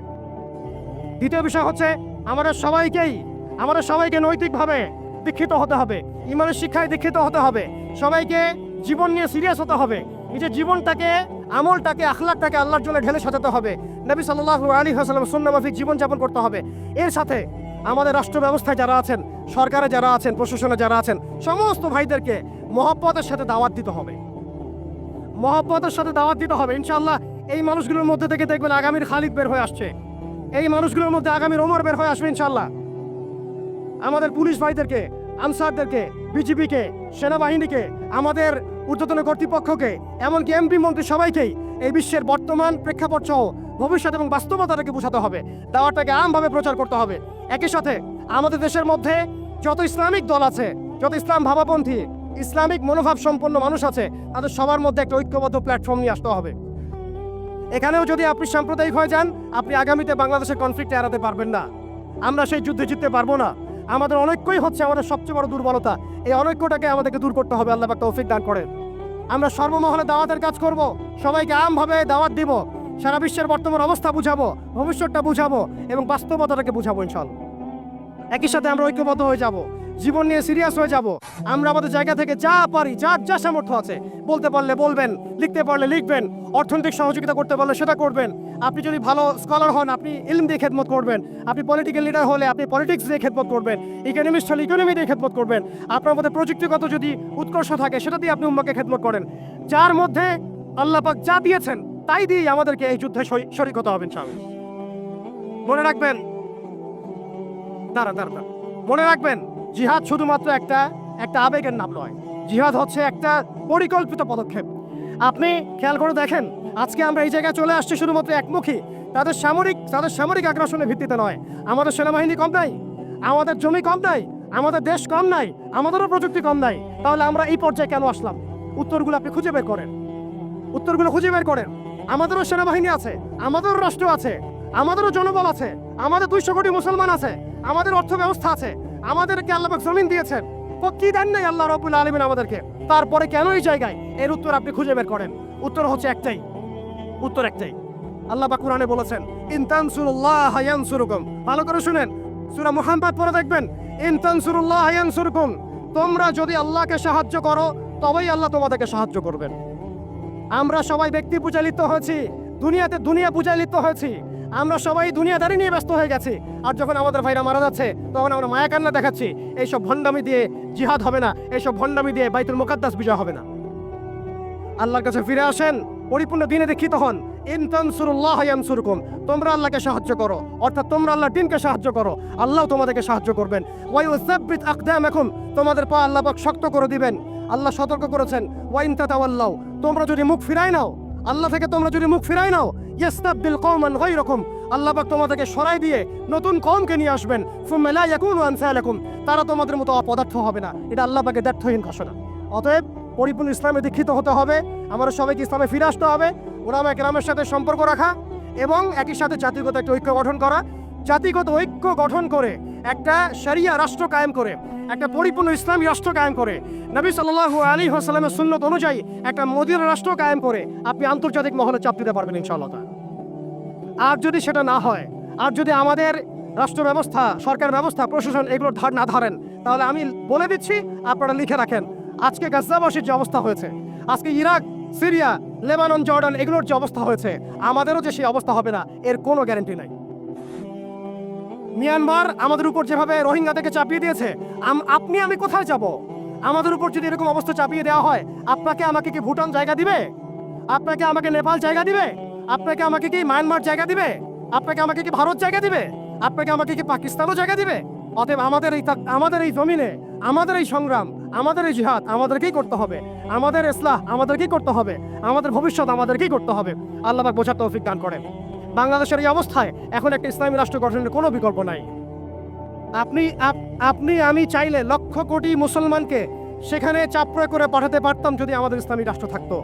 দ্বিতীয় বিষয় হচ্ছে, আমাদের সবাইকে নৈতিকভাবে দীক্ষিত হতে হবে, ইমানের শিক্ষায় দীক্ষিত হতে হবে, সবাইকে জীবন নিয়ে সিরিয়াস হতে হবে, নিজের জীবনটাকে, আমলটাকে, আখলাকটাকে আল্লাহর জন্য ঢেলে সাজাতে হবে, নবী সাল্লাল্লাহু আলাইহি ওয়াসাল্লামের সুন্নাহ মাফিক জীবনযাপন করতে হবে। এর সাথে আমাদের রাষ্ট্র ব্যবস্থায় যারা আছেন, সরকারে যারা আছেন, প্রশাসনে যারা আছেন, সমস্ত ভাইদেরকে মহব্বতের সাথে দাওয়াত দিতে হবে। ইনশাআল্লাহ এই মানুষগুলোর মধ্যে থেকে দেখবেন আগামীর খালিদ বের হয়ে আসছে, এই মানুষগুলোর মধ্যে আগামীর ওমর বের হয়ে আসবে ইনশাআল্লাহ। আমাদের পুলিশ ভাইদেরকে, আনসারদেরকে, বিজিবিকে, সেনাবাহিনীকে, আমাদের ঊর্ধ্বতন কর্তৃপক্ষকে, এমনকি এমপি মন্ত্রী সবাইকেই এই বিশ্বের বর্তমান প্রেক্ষাপট সহ ভবিষ্যৎ এবং বাস্তবতাটাকে বোঝাতে হবে, দাওয়াতটাকে আমভাবে প্রচার করতে হবে। একই সাথে আমাদের দেশের মধ্যে যত ইসলামিক দল আছে, যত ইসলাম ভাবাপন্থী ইসলামিক মনোভাব সম্পন্ন মানুষ আছে, তাদের সবার মধ্যে একটা ঐক্যবদ্ধ প্ল্যাটফর্ম নিয়ে আসতে হবে। এখানেও যদি আপনি সাম্প্রদায়িক হয়ে যান, আপনি আগামীতে বাংলাদেশের কনফ্লিক্টে এড়াতে পারবেন না। আমরা সেই যুদ্ধে জিততে পারবো না। আমাদের অনৈক্যই হচ্ছে আমাদের সবচেয়ে বড় দুর্বলতা। এই অনৈক্যটাকে আমাদেরকে দূর করতে হবে। আল্লাহ পাক তৌফিক দান করেন। আমরা সর্বমহলে দাওয়াতের কাজ করব, সবাইকে আমভাবে দাওয়াত দিব, সারা বিশ্বের বর্তমান অবস্থা বুঝাবো, ভবিষ্যৎটা বুঝাবো এবং বাস্তবতাটাকে বুঝাবো ইনশাআল্লাহ। একই সাথে আমরা ঐক্যবদ্ধ হয়ে যাব, জীবন নিয়ে সিরিয়াস হয়ে যাব। আমরা আমাদের জায়গা থেকে যা পারি, যার যা সামর্থ্য আছে, বলতে পারলে বলবেন, লিখতে পারলে লিখবেন, অর্থনৈতিক সহযোগিতা করতে পারলে সেটা করবেন। আপনি যদি ভালো স্কলার হন, আপনি ইলম দিয়ে খেদমত করবেন। আপনি পলিটিক্যাল লিডার হলে আপনি পলিটিক্স দিয়ে খেদমত করবেন। ইকোনমিস্ট হলে ইকোনমি দিয়ে খেদমত করবেন। আপনার মধ্যে প্রযুক্তিগত যদি উৎকর্ষ থাকে, সেটা দিয়ে আপনি উম্মাকে খেদমত করেন। যার মধ্যে আল্লাহ পাক যা দিয়েছেন তাই দিয়ে আমাদেরকে এই যুদ্ধে শরীক হতে হবে ইনশাআল্লাহ। মনে রাখবেন, মনে রাখবেন, জিহাদ শুধুমাত্র একটা আবেগের নাম নয়। জিহাদ হচ্ছে একটা পরিকল্পিত পদক্ষেপ। আপনি খেয়াল করে দেখেন, আজকে আমরা এই জায়গায় চলে আসছি শুধুমাত্র একমুখী। তাদের সামরিক আগ্রাসনের ভিত্তিতে নয়। আমাদের সেনাবাহিনী কম নাই, আমাদের জমি কম নাই, আমাদের দেশ কম নাই, আমাদেরও প্রযুক্তি কম নাই। তাহলে আমরা এই পর্যায়ে কেন আসলাম? উত্তরগুলো আপনি খুঁজে বের করেন, উত্তরগুলো খুঁজে বের করেন। আমাদেরও সেনাবাহিনী আছে, আমাদেরও রাষ্ট্র আছে, আমাদেরও জনবল আছে, আমাদের 200 কোটি মুসলমান আছে, আমাদের অর্থ ব্যবস্থা আছে, আমাদেরকে আল্লাহ পাক জমিন দিয়েছেন। কি দেন নাই আল্লাহ রাব্বুল আলামিন আমাদেরকে? তারপরে কেন এই জায়গায়? এর উত্তর আপনি খুঁজে বের করেন। উত্তর হচ্ছে একটাই, উত্তর একটাই। আল্লাহ পাক কোরআনে বলেছেন, ইন তানসুরুল্লাহ ইয়ানসুরুকুম। ভালো করে শুনেন, সূরা মুহাম্মদ পড়ে দেখবেন, ইন তানসুরুল্লাহ ইয়ানসুরুকুম। তোমরা যদি আল্লাহকে সাহায্য করো, তবেই আল্লাহ তোমাদেরকে সাহায্য করবেন। আমরা সবাই ব্যক্তি পূজায় লিপ্ত হয়েছি, দুনিয়া পূজায় লিপ্ত হয়েছি। আমরা সবাই দুনিয়াদারি নিয়ে ব্যস্ত হয়ে গেছি। আর যখন আমাদের ভাইরা মারা যাচ্ছে, তখন আমরা মায়া কান্না দেখাচ্ছি। এইসব ভণ্ডামি দিয়ে জিহাদ হবে না, এইসব ভণ্ডামি দিয়ে বাইতুল মুকাদ্দাস বিজয় হবে না। আল্লাহর কাছে ফিরে আসেন, পরিপূর্ণ দ্বীনে দীক্ষিত হন। ইন তানসুরুল্লাহ ইয়ানসুরকুম। তোমরা আল্লাহকে সাহায্য করো, অর্থাৎ তোমরা আল্লাহর দ্বীনকে সাহায্য করো, আল্লাহ তোমাদেরকে সাহায্য করবেন। ওয়া ইউসাব্বিত আকদামাকুম। তোমাদের পা আল্লাহ পাক শক্ত করে দিবেন। আল্লাহ সতর্ক করেছেন, ওয়া ইন তাতাওয়াল্লাউ। তোমরা যদি মুখ ফিরাই নাও, আল্লাহ থেকে তোমরা যদি মুখ ফিরাই নাও, ইস্তাবদিল কওমান গায়রাকুম। আল্লাহ পাক তোমাদেরকে সরাই দিয়ে নতুন কওমকে নিয়ে আসবেন। সুম্মা লা ইয়াকুনু আমসালাকুম। তারা তোমাদের মতো অপদার্থ হবে না। এটা আল্লাহ পাকের দ্ব্যর্থহীন ঘোষণা। অতএব পরিপূর্ণ ইসলামে দীক্ষিত হতে হবে, আমরা সবাইকে ইসলামে ফিরে আসতে হবে, উলামায়ে কেরামের সাথে সম্পর্ক রাখা এবং একই সাথে জাতিগত একটা ঐক্য গঠন করা। জাতিগত ঐক্য গঠন করে একটা শরিয়া রাষ্ট্র কায়েম করে, একটা পরিপূর্ণ ইসলামী রাষ্ট্র কায়েম করে, নবী সাল্লাল্লাহু আলাইহি ওয়াসাল্লামের সুন্নত অনুযায়ী একটা মদিনা রাষ্ট্র কায়েম করে আপনি আন্তর্জাতিক মহলে চাপ দিতে পারবেন ইনশাআল্লাহ। আর যদি সেটা না হয়, আর যদি আমাদের রাষ্ট্র ব্যবস্থা, সরকার ব্যবস্থা, প্রশাসন এগুলোর ধার না ধরেন, তাহলে আমি বলে দিচ্ছি, আপনারা লিখে রাখেন, আজকে গাজাবাসীর যে অবস্থা হয়েছে, আজকে ইরাক, সিরিয়া, লেবানন, জর্ডান এগুলোর যে অবস্থা হয়েছে, আমাদেরও যে সেই অবস্থা হবে না, এর কোনো গ্যারান্টি নাই। মিয়ানমার আমাদের উপর যেভাবে রোহিঙ্গাদেরকে চাপিয়ে দিয়েছে, আমি কোথায় যাব? আমাদের উপর যদি এরকম অবস্থা চাপিয়ে দেওয়া হয়, আপনাকে আমাকে কি ভুটান জায়গা দিবে? আপনাকে আমাকে নেপাল জায়গা দিবে? আপনাকে আমাকে কি মায়ানমার জায়গা দিবে? আপনাকে আমাকে কি ভারত জায়গা দিবে? আপনাকে আমাকে কি পাকিস্তানও জায়গা দিবে? অতএব আমাদের এই জমিনে, আমাদের এই সংগ্রাম, আমাদের এই জিহাদ আমাদেরকেই করতে হবে, আমাদের ইসলাহ আমাদেরকেই করতে হবে, আমাদের ভবিষ্যৎ আমাদেরকেই করতে হবে। আল্লাহ পাক বোঝার তৌফিক দান করেন। বাংলাদেশের এই অবস্থায় এখন একটা ইসলামী রাষ্ট্র গঠনের কোনো বিকল্প নাই। আমি চাইলে লক্ষ কোটি মুসলমানকে সেখানে চাপ প্রয়োগ করে পাঠাতে পারতাম যদি আমাদের ইসলামী রাষ্ট্র থাকতো।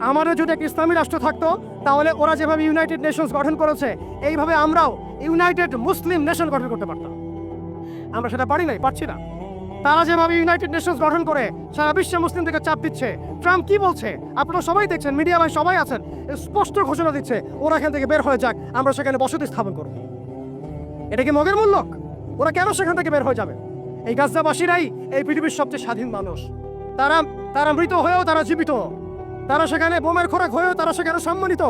আমাদের যদি একটা ইসলামী রাষ্ট্র থাকতো, তাহলে ওরা যেভাবে ইউনাইটেড নেশনস গঠন করেছে, এইভাবে আমরাও ইউনাইটেড মুসলিম নেশন গঠন করতে পারতাম। আমরা সেটা পারছি না। তারা যেভাবে ইউনাইটেড নেশনস গঠন করে সারা বিশ্বে মুসলিমদেরকে চাপ দিচ্ছে, ট্রাম্প কি বলছে আপনারা সবাই দেখছেন, মিডিয়া ভাই সবাই আছেন, স্পষ্ট ঘোষণা দিচ্ছে ওরা এখান থেকে বের হয়ে যাক, আমরা সেখানে বসতি স্থাপন করব। এটা কি মগের মূল্যক? ওরা কেন সেখান থেকে বের হয়ে যাবে? এই গাজাবাসীরাই এই পৃথিবীর সবচেয়ে স্বাধীন মানুষ। তারা মৃত হয়েও তারা জীবিত, তারা সেখানে বোমের খোরাক হয়েও তারা সেখানে সম্মানিত।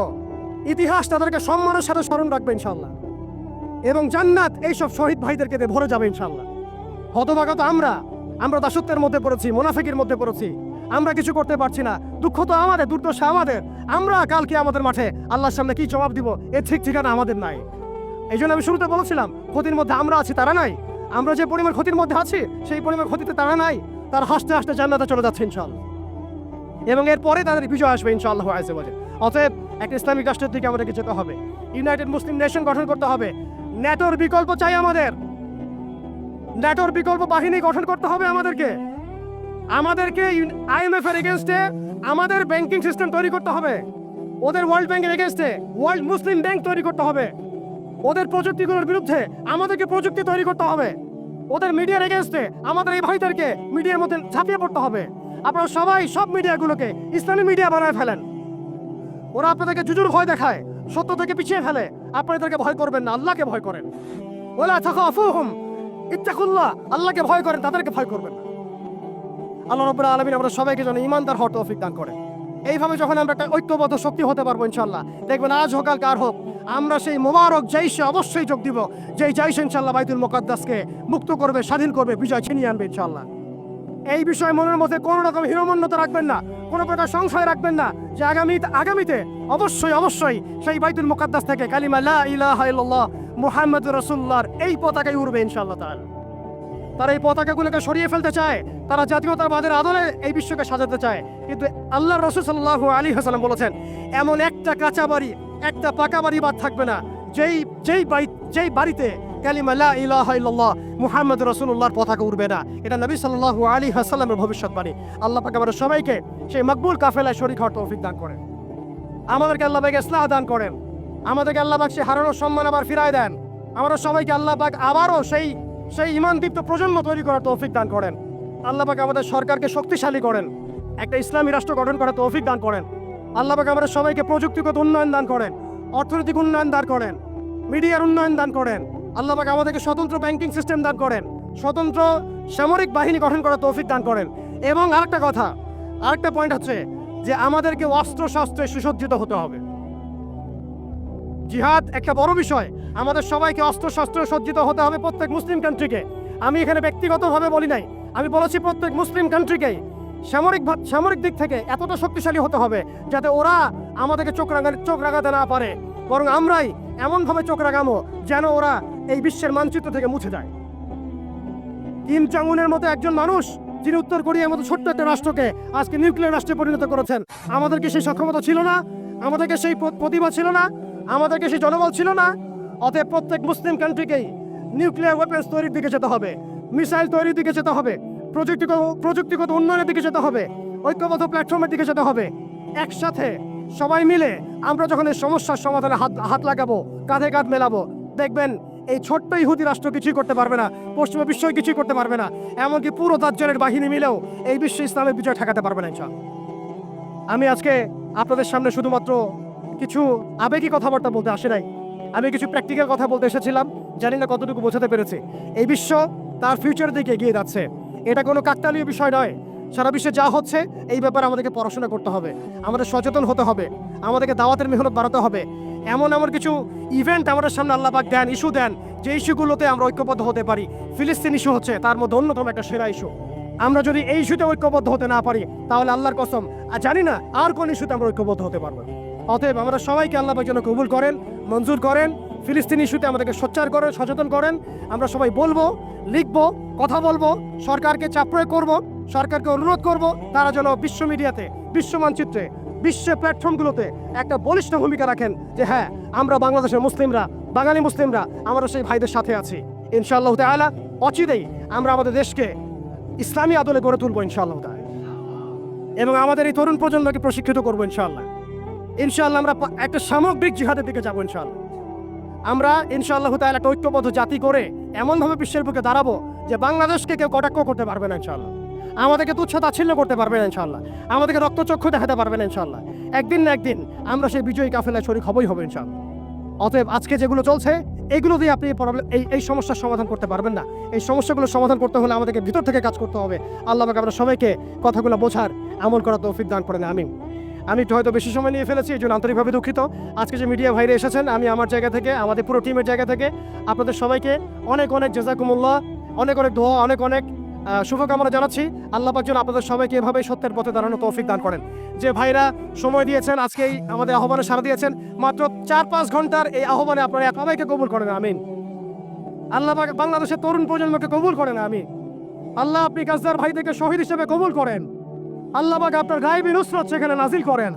ইতিহাস তাদেরকে সম্মানের সাথে স্মরণ রাখবে ইনশাআল্লাহ, এবং জান্নাত এইসব শহীদ ভাইদেরকে দিয়ে ভরে যাবে ইনশাআল্লাহ। হতভাগা তো আমরা দাসত্বের মধ্যে পড়েছি, মুনাফিকের মধ্যে পড়েছি, আমরা কিছু করতে পারছি না। দুঃখ তো আমাদের, দুর্দশা আমাদের। আমরা কালকে আমাদের মাঠে আল্লাহর সামনে কি জবাব দিব, এর ঠিক ঠিকানা আমাদের নাই। এই জন্য আমি শুরুতে বলেছিলাম, ক্ষতির মধ্যে আমরা আছি, তারা নাই। আমরা যে পরিমাণ ক্ষতির মধ্যে আছি, সেই পরিমাণ ক্ষতিতে তারা নাই। তারা হাসতে হাসতে জান্নাতে চলে যাচ্ছে ইনশাআল্লাহ, এবং এরপরে তাদের বিজয় আসবে ইনশাআল্লাহ আযজা ওয়া জাল্লা। অতএব একটা ইসলামিক রাষ্ট্রের দিকে আমাদেরকে যেতে হবে, ইউনাইটেড মুসলিম নেশন গঠন করতে হবে। ন্যাটোর বিকল্প চাই আমাদের। ন্যাটোর বিকল্প বাহিনী গঠন করতে হবে আমাদেরকে IMF এর এগেইনস্টে আমাদের ব্যাংকিং সিস্টেম তৈরি করতে হবে, ওদের ওয়ার্ল্ড ব্যাংকের এগেইনস্টে ওয়ার্ল্ড মুসলিম ব্যাংক তৈরি করতে হবে, ওদের প্রযুক্তিগুলোর বিরুদ্ধে আমাদেরকে প্রযুক্তি তৈরি করতে হবে, ওদের মিডিয়ার এগেইনস্টে আমাদের এই ভাইদেরকে মিডিয়ার মধ্যে ঝাঁপিয়ে পড়তে হবে। আপনারা সবাই সব মিডিয়াগুলোকে ইসলামী মিডিয়া বানায় ফেলেন, ওরা আপনাদেরকে জুজুর ভয় দেখায়, সত্য থেকে পিছিয়ে ফেলে। আপনাদেরকে ভয় করবেন না, আল্লাহকে ভয় করেন। ওয়ালা তাখাফুহুম ইত্তাকুল্লাহ, আল্লাহকে ভয় করেন, তাদেরকে ভয় করবেন না। আল্লাহ রাব্বুল আলামিন আমরা সবাইকে যেন ঈমানদার হওয়ার তৌফিক দান করেন। এইভাবে যখন আমরা একটা ঐক্যবদ্ধ শক্তি হতে পারবো ইনশাআল্লাহ, দেখবেন আজ হোক কার হোক আমরা সেই মোবারক জাইশে অবশ্যই যোগ দিব, যেই জাইশ ইনশাআল্লাহ বাইতুল মুকাদ্দাসকে মুক্ত করবে, স্বাধীন করবে, বিজয় ছিনিয়ে আনবে ইনশাআল্লাহ। এই বিষয়ে মনের মধ্যে কোনো রকম হীনমন্যতা রাখবেন না, কোনো প্রকার সংশয় রাখবেন না যে আগামীতে অবশ্যই সেই বাইতুল মুকাদ্দাস থেকে কালিমা লা ইলাহা ইল্লাল্লাহ মুহাম্মাদুর রাসূলুল্লাহর এই পতাকাই উড়বে ইনশাআল্লাহ তাআলা। তারা এই পতাকাগুলোকে সরিয়ে ফেলতে চায়, তারা জাতীয়তাবাদের আদলে এই বিশ্বকে সাজাতে চায়, কিন্তু আল্লাহর রাসূল সাল্লাল্লাহু আলাইহি ওয়াসাল্লাম বলেছেন এমন একটা কাঁচা বাড়ি, একটা পাকা বাড়ি বাদ থাকবে না যেই বাড়িতে কালিমা লা ইলাহা ইল্লাল্লাহ মুহাম্মাদুর রাসূলুল্লাহর পতাকা উড়বে না। এটা নবী সাল্লাল্লাহু আলাইহি ওয়াসাল্লামের ভবিষ্যৎবাণী। আল্লাহ পাক আমাদের সবাইকে সেই মকবুল কাফেলায় শরীক হওয়ার তৌফিক দান করেন, আমাদেরকে আল্লাহ পাক ইসলাহ দান করেন, আমাদেরকে আল্লাহ পাক সেই হারানো সম্মান আবার ফিরায় দেন। আমরা সবাইকে আল্লাহ পাক আবারও সেই ঈমানদীপ্ত প্রজন্ম তৈরি করার তৌফিক দান করেন। আল্লাহ পাক আমাদের সরকারকে শক্তিশালী করেন, একটা ইসলামী রাষ্ট্র গঠন করার তৌফিক দান করেন। আল্লাহ পাক আমাদের সবাইকে প্রযুক্তিগত উন্নয়ন দান করেন, অর্থনৈতিক উন্নয়ন দান করেন, মিডিয়ার উন্নয়ন দান করেন। আল্লাহ পাক আমাদেরকে স্বতন্ত্র ব্যাংকিং সিস্টেম দান করেন, স্বতন্ত্র সামরিক বাহিনী গঠন করার তৌফিক দান করেন। এবং আরেকটা পয়েন্ট হচ্ছে যে আমাদেরকে অস্ত্র শস্ত্রে সুসজ্জিত হতে হবে। জিহাদ একটা বড় বিষয়, আমাদের সবাইকে অস্ত্র শস্ত্রে সজ্জিত হতে হবে প্রত্যেক মুসলিম কান্ট্রিকে। আমি এখানে ব্যক্তিগতভাবে বলি নাই, আমি বলেছি প্রত্যেক মুসলিম কান্ট্রিকেই সামরিক দিক থেকে এতটা শক্তিশালী হতে হবে যাতে ওরা আমাদেরকে চোখ রাগাতে না পারে, বরং আমরাই এমনভাবে চোখ রাগামো যেন ওরা এই বিশ্বের মানচিত্র থেকে মুছে যায়। কিম জং উনের মতো একজন মানুষ যিনি উত্তর কোরিয়ার মতো ছোট্ট একটা রাষ্ট্রকে আজকে নিউক্লিয়ার রাষ্ট্রে পরিণত করেছেন, আমাদেরকে সেই সক্ষমতা ছিল না, আমাদেরকে সেই প্রতিভা ছিল না, আমাদেরকে সেই জনবল ছিল না। অতএব প্রত্যেক মুসলিম কান্ট্রিকেই নিউক্লিয়ার ওয়েপন্স তৈরির দিকে যেতে হবে, মিসাইল তৈরির দিকে যেতে হবে, প্রযুক্তিগত উন্নয়নের দিকে যেতে হবে, ঐক্যবদ্ধ প্ল্যাটফর্মের দিকে যেতে হবে। একসাথে সবাই মিলে আমরা যখন এই সমস্যার সমাধানে হাত লাগাবো, কাঁধে কাঁধ মেলাবো, দেখবেন এই ছোট্ট ইহুদি রাষ্ট্র কিছুই করতে পারবে না, পশ্চিমা বিশ্ব কিছুই করতে পারবে না, এমনকি পুরো দাজ্জালের বাহিনী মিলেও এই বিশ্বে ইসলামের বিজয় ঠেকাতে পারবে না ইনশাআল্লাহ। আমি আজকে আপনাদের সামনে শুধুমাত্র কিছু আবেগী কথাবার্তা বলতে আসি নাই, আমি কিছু প্র্যাকটিক্যাল কথা বলতে এসেছিলাম। জানি না কতটুকু বোঝাতে পেরেছি। এই বিশ্ব তার ফিউচারের দিকে এগিয়ে যাচ্ছে, এটা কোনো কাকতালীয় বিষয় নয়। সারা বিশ্বে যা হচ্ছে এই ব্যাপারে আমাদেরকে পড়াশোনা করতে হবে, আমাদের সচেতন হতে হবে, আমাদেরকে দাওয়াতের মেহনত বাড়াতে হবে। এমন কিছু ইভেন্ট আমাদের সামনে আল্লাহ পাক দেন, ইস্যু দেন, যে ইস্যুগুলোতে আমরা ঐক্যবদ্ধ হতে পারি। ফিলিস্তিন ইস্যু হচ্ছে তার মধ্যে অন্যতম একটা সেরা ইস্যু। আমরা যদি এই ইস্যুতে ঐক্যবদ্ধ হতে না পারি তাহলে আল্লাহর কসম জানি না আর কোন ইস্যুতে আমরা ঐক্যবদ্ধ হতে পারবো। অতএব আমরা সবাইকে আল্লাহ পাক যেন কবুল করেন, মঞ্জুর করেন। ফিলিস্তিন ইস্যুতে আমাদেরকে সোচ্চার করেন, সচেতন করেন। আমরা সবাই বলবো, লিখবো, কথা বলবো, সরকারকে চাপ প্রয়োগ করবো, সরকারকে অনুরোধ করব তারা যেন বিশ্ব মিডিয়াতে, বিশ্ব মানচিত্রে, বিশ্ব প্ল্যাটফর্মগুলোতে একটা বলিষ্ঠ ভূমিকা রাখেন যে হ্যাঁ আমরা বাংলাদেশের মুসলিমরা, বাঙালি মুসলিমরা আমরা সেই ভাইদের সাথে আছি। ইনশাআল্লাহ তাআলা অচিরেই আমরা আমাদের দেশকে ইসলামী আদলে গড়ে তুলবো ইনশাআল্লাহ তাআলা, এবং আমাদের এই তরুণ প্রজন্মকে প্রশিক্ষিত করবো ইনশাআল্লাহ। আমরা একটা সামগ্রিক জিহাদের দিকে যাবো ইনশাআল্লাহ। আমরা ইনশাআল্লাহ তাআলা একটা ঐক্যবদ্ধ জাতি করে এমনভাবে বিশ্বের বুকে দাঁড়াবো যে বাংলাদেশকে কেউ কটাক্ষ করতে পারবে না ইনশাআল্লাহ, আমাদেরকে তুচ্ছ তাচ্ছিল্য করতে পারবে না ইনশাআল্লাহ, আমাদেরকে রক্তচক্ষু দেখাতে পারবে না ইনশাআল্লাহ। একদিন না একদিন আমরা সেই বিজয়ী কাফেলায় শরীক হবই হবে ইনশাআল্লাহ। অতএব আজকে যেগুলো চলছে এগুলো দিয়ে আপনি এই সমস্যার সমাধান করতে পারবেন না। এই সমস্যাগুলো সমাধান করতে হলে আমাদেরকে ভিতর থেকে কাজ করতে হবে। আল্লাহ পাক আমরা সবাইকে কথাগুলো বোঝার, আমল করার তৌফিক দান করেন, আমিন। আমি হয়তো বেশি সময় নিয়ে ফেলেছি, এই জন্য আন্তরিকভাবে দুঃখিত। আজকে যে মিডিয়া ভাইরা এসেছেন, আমি আমার জায়গা থেকে, আমাদের পুরো টিমের জায়গা থেকে আপনাদের সবাইকে অনেক জাযাকুমুল্লাহ, অনেক দোয়া, অনেক শুভকামনা জানাচ্ছি। আল্লাহ পাক যেন আপনাদের সবাইকে এভাবেই সত্যের পথে দাঁড়ানো তৌফিক দান করেন। যে ভাইরা সময় দিয়েছেন, আজকেই আমাদের আহ্বানে সাড়া দিয়েছেন, মাত্র 4-5 ঘন্টার এই আহ্বানে আপনারা সবাইকে কবুল করেন, আমিন। আল্লাহ পাক বাংলাদেশের তরুণ প্রজন্মকে কবুল করেন, আমিন। আল্লাহ আপনি গাজদার ভাইদেরকে শহীদ হিসেবে কবুল করেন। আল্লাহ পাক আপনার গায়েবী নুসরত সেখানে নাজিল করেন।